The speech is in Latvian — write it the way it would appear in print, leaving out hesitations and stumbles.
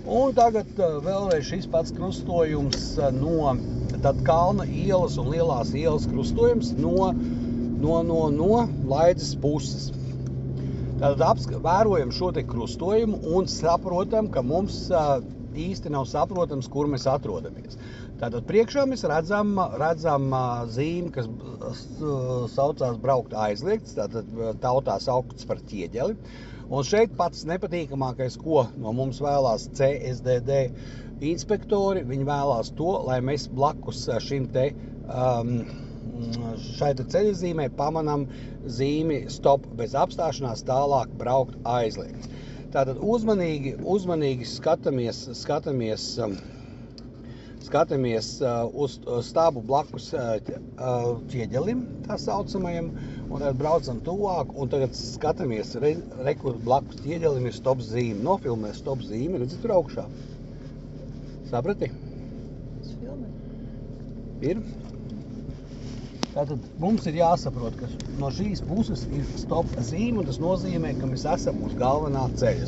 Un tagad vēlreiz šis pats krustojums no tad Kalna ielas un Lielās ielas krustojums no Laidzes puses. Tātad vērojam šo te krustojumu un saprotam, ka mums īsti nav saprotams, kur mēs atrodamies. Tātad priekšā mēs redzam zīmi, kas saucās braukt aizliegts, tātad tautā saukts par ķieģeli. Un šeit pats nepatīkamākais, ko no mums vēlās CSDD inspektori, viņi vēlās to, lai mēs blakus šim te šai ceļazīmē pamanam zīmi stop bez apstāšanās, tālāk braukt aizliegts. Tātad uzmanīgi skatāmies uz stābu blakus ķieģelim, tā saucamajam, un tad braucam tuvāk, un tagad skatāmies, kur blakus ķieģelim ir stop zīme. Nofilmē stop zīme, redzi tur augšā. Saprati? Es filmēju. Ir? Tātad mums ir jāsaprot, ka no šīs puses ir stop zīme, un tas nozīmē, ka mēs esam uz galvenā ceļa.